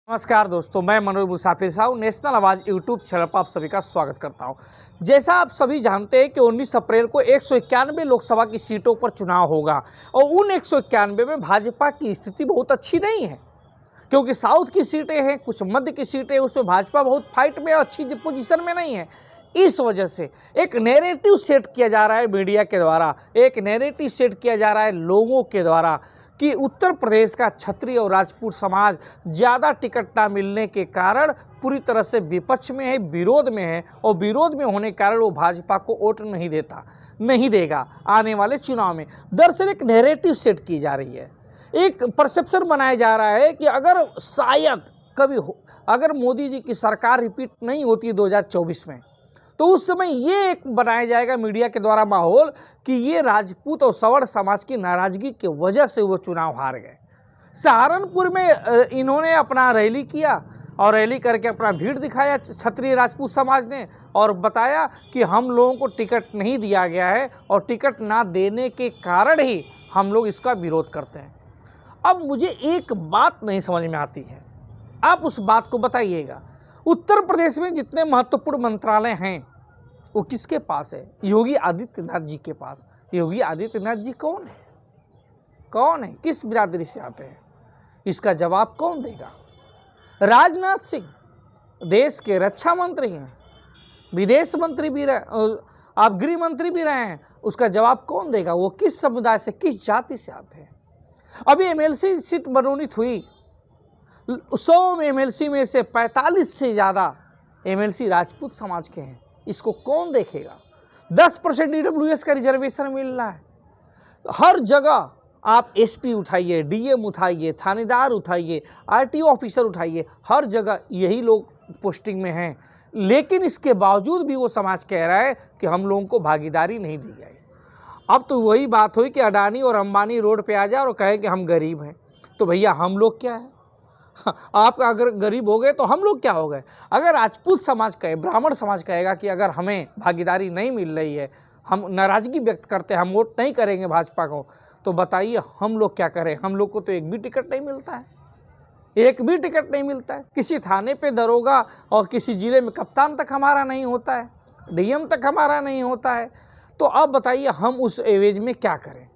नमस्कार दोस्तों, मैं मनोज मुसाफिर साहब नेशनल आवाज़ यूट्यूब चैनल पर आप सभी का स्वागत करता हूं। जैसा आप सभी जानते हैं कि 19 अप्रैल को 191 लोकसभा की सीटों पर चुनाव होगा और उन 191 में भाजपा की स्थिति बहुत अच्छी नहीं है, क्योंकि साउथ की सीटें हैं, कुछ मध्य की सीटें, उसमें भाजपा बहुत फाइट में अच्छी पोजीशन में नहीं है। इस वजह से एक नैरेटिव सेट किया जा रहा है मीडिया के द्वारा, एक नैरेटिव सेट किया जा रहा है लोगों के द्वारा कि उत्तर प्रदेश का क्षत्रिय और राजपूत समाज ज़्यादा टिकट ना मिलने के कारण पूरी तरह से विपक्ष में है, विरोध में है और विरोध में होने के कारण वो भाजपा को वोट नहीं देगा आने वाले चुनाव में। दरअसल एक नैरेटिव सेट की जा रही है, एक परसेप्शन बनाया जा रहा है कि अगर शायद कभी अगर मोदी जी की सरकार रिपीट नहीं होती 2024 में, तो उस समय ये एक बनाया जाएगा मीडिया के द्वारा माहौल कि ये राजपूत और सवर्ण समाज की नाराजगी की वजह से वो चुनाव हार गए। सहारनपुर में इन्होंने अपना रैली किया और रैली करके अपना भीड़ दिखाया क्षत्रिय राजपूत समाज ने और बताया कि हम लोगों को टिकट नहीं दिया गया है और टिकट ना देने के कारण ही हम लोग इसका विरोध करते हैं। अब मुझे एक बात नहीं समझ में आती है, आप उस बात को बताइएगा। उत्तर प्रदेश में जितने महत्वपूर्ण मंत्रालय हैं वो किसके पास है? योगी आदित्यनाथ जी के पास। योगी आदित्यनाथ जी कौन है? कौन है? किस बिरादरी से आते हैं? इसका जवाब कौन देगा? राजनाथ सिंह देश के रक्षा मंत्री हैं, विदेश मंत्री भी रहे, आप गृह मंत्री भी रहे हैं, उसका जवाब कौन देगा? वो किस समुदाय से, किस जाति से आते हैं? अभी एमएलसी सीट मनोनीत हुई, 100 एमएलसी में से 45 से ज़्यादा एमएलसी राजपूत समाज के हैं। इसको कौन देखेगा? 10% ईडब्ल्यूएस का रिजर्वेशन मिल रहा है। हर जगह आप एसपी उठाइए, डीएम उठाइए, थानेदार उठाइए, आरटीओ ऑफिसर उठाइए, हर जगह यही लोग पोस्टिंग में हैं। लेकिन इसके बावजूद भी वो समाज कह रहा है कि हम लोगों को भागीदारी नहीं दी गई। अब तो वही बात हुई कि अडानी और अंबानी रोड पे आ जाए और कहे कि हम गरीब हैं। तो भैया हम लोग क्या है? आप अगर गरीब हो गए तो हम लोग क्या हो गए? अगर राजपूत समाज कहे, ब्राह्मण समाज कहेगा कि अगर हमें भागीदारी नहीं मिल रही है, हम नाराजगी व्यक्त करते हैं, हम वोट नहीं करेंगे भाजपा को, तो बताइए हम लोग क्या करें? हम लोग को तो एक भी टिकट नहीं मिलता है, एक भी टिकट नहीं मिलता है। किसी थाने पे दरोगा और किसी जिले में कप्तान तक हमारा नहीं होता है, डीएम तक हमारा नहीं होता है। तो अब बताइए हम उस एवज में क्या करें?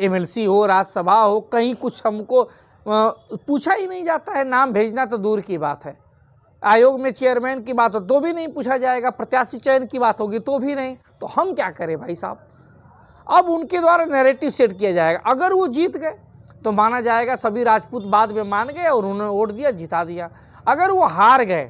एमएलसी हो, राज्यसभा हो, कहीं कुछ हमको पूछा ही नहीं जाता है। नाम भेजना तो दूर की बात है, आयोग में चेयरमैन की बात हो तो भी नहीं पूछा जाएगा, प्रत्याशी चयन की बात होगी तो भी नहीं। तो हम क्या करें भाई साहब? अब उनके द्वारा नैरेटिव सेट किया जाएगा। अगर वो जीत गए तो माना जाएगा सभी राजपूत बाद में मान गए और उन्होंने वोट दिया, जिता दिया। अगर वो हार गए,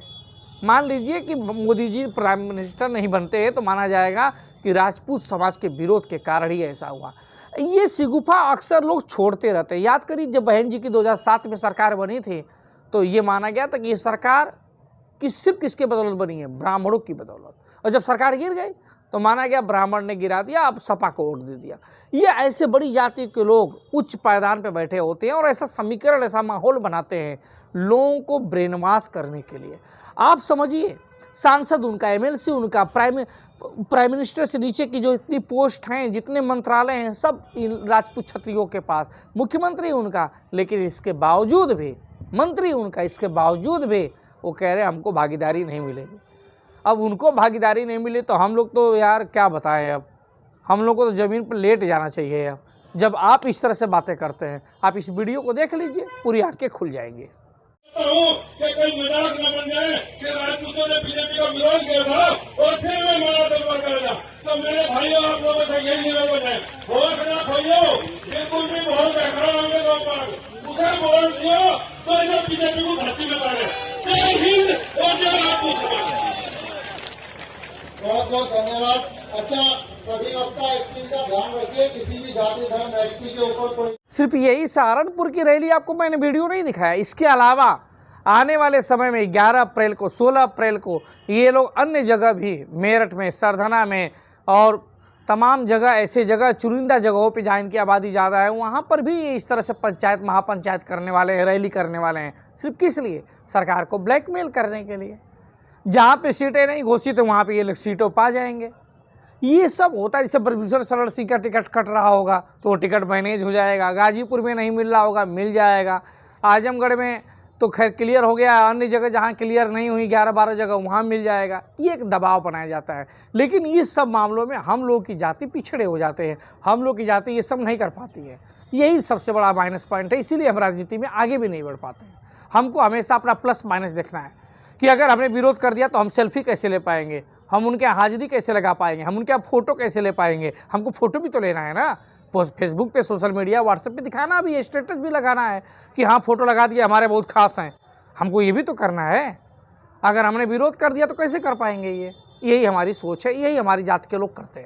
मान लीजिए कि मोदी जी प्राइम मिनिस्टर नहीं बनते हैं, तो माना जाएगा कि राजपूत समाज के विरोध के कारण ही ऐसा हुआ। ये शिगुफा अक्सर लोग छोड़ते रहते हैं। याद करिए जब बहन जी की 2007 में सरकार बनी थी तो ये माना गया था कि ये सरकार सिर्फ किसके बदौलत बनी है? ब्राह्मणों की बदौलत। और जब सरकार गिर गई तो माना गया ब्राह्मण ने गिरा दिया, अब सपा को वोट दे दिया। ये ऐसे बड़ी जाति के लोग उच्च पायदान पर बैठे होते हैं और ऐसा समीकरण, ऐसा माहौल बनाते हैं लोगों को ब्रेन वॉश करने के लिए। आप समझिए, सांसद उनका, एमएलसी उनका, प्राइम मिनिस्टर से नीचे की जो इतनी पोस्ट हैं, जितने मंत्रालय हैं, सब राजपूत क्षत्रियों के पास, मुख्यमंत्री उनका, लेकिन इसके बावजूद भी मंत्री उनका, इसके बावजूद भी वो कह रहे हैं हमको भागीदारी नहीं मिलेगी। अब उनको भागीदारी नहीं मिले तो हम लोग तो यार क्या बताएं, अब हम लोग को तो ज़मीन पर लेट जाना चाहिए। अब जब आप इस तरह से बातें करते हैं, आप इस वीडियो को देख लीजिए, पूरी आंखें खुल जाएंगी। कि कोई मजाक न बन जाए कि राजपूतों ने बीजेपी का विरोध किया था और फिर मैं मारा दलवा करेगा। तो मेरे भाइयों, आप लोगों से यही निवेदन है, हौसला खोलो, बिल्कुल भी बहुत बेखरा होंगे लोग बाग उसे बोल दियो तो इधर बीजेपी को धरती में डाले। जय हिंद और जय राजपूत समाज। बहुत बहुत धन्यवाद। अच्छा, सभी वक्ता इस चीज का ध्यान रखिए, किसी भी जाति धर्म व्यक्ति के ऊपर कोई सिर्फ यही सहारनपुर की रैली आपको मैंने वीडियो नहीं दिखाया। इसके अलावा आने वाले समय में 11 अप्रैल को, 16 अप्रैल को ये लोग अन्य जगह भी, मेरठ में, सरधना में और तमाम जगह, ऐसे जगह चुनिंदा जगहों पे जहाँ इनकी आबादी ज़्यादा है, वहाँ पर भी ये इस तरह से पंचायत, महापंचायत करने वाले हैं, रैली करने वाले हैं। सिर्फ किस लिए? सरकार को ब्लैकमेल करने के लिए। जहाँ पे सीटें नहीं घोषित है वहाँ पे ये लोग सीटों पा जाएंगे। ये सब होता है। जैसे ब्रह्मेश्वर शरण सिंह का टिकट कट रहा होगा तो वो टिकट मैनेज हो जाएगा, गाजीपुर में नहीं मिल रहा होगा, मिल जाएगा, आजमगढ़ में तो खैर क्लियर हो गया, अन्य जगह जहाँ क्लियर नहीं हुई 11-12 जगह वहाँ मिल जाएगा। ये एक दबाव बनाया जाता है। लेकिन इस सब मामलों में हम लोग की जाति पिछड़े हो जाते हैं, हम लोग की जाति ये सब नहीं कर पाती है। यही सबसे बड़ा माइनस पॉइंट है, इसीलिए हम राजनीति में आगे भी नहीं बढ़ पाते हैं। हमको हमेशा अपना प्लस माइनस देखना है कि अगर हमने विरोध कर दिया तो हम सेल्फी कैसे ले पाएंगे, हम उनके यहाँ हाजिरी कैसे लगा पाएंगे, हम उनके यहाँ फ़ोटो कैसे ले पाएंगे। हमको फ़ोटो भी तो लेना है ना, फेसबुक पे, सोशल मीडिया, व्हाट्सएप पे दिखाना भी है, स्टेटस भी लगाना है कि हाँ फ़ोटो लगा दिया, हमारे बहुत खास हैं। हमको ये भी तो करना है। अगर हमने विरोध कर दिया तो कैसे कर पाएंगे? यही हमारी सोच है, यही हमारी जात के लोग करते हैं।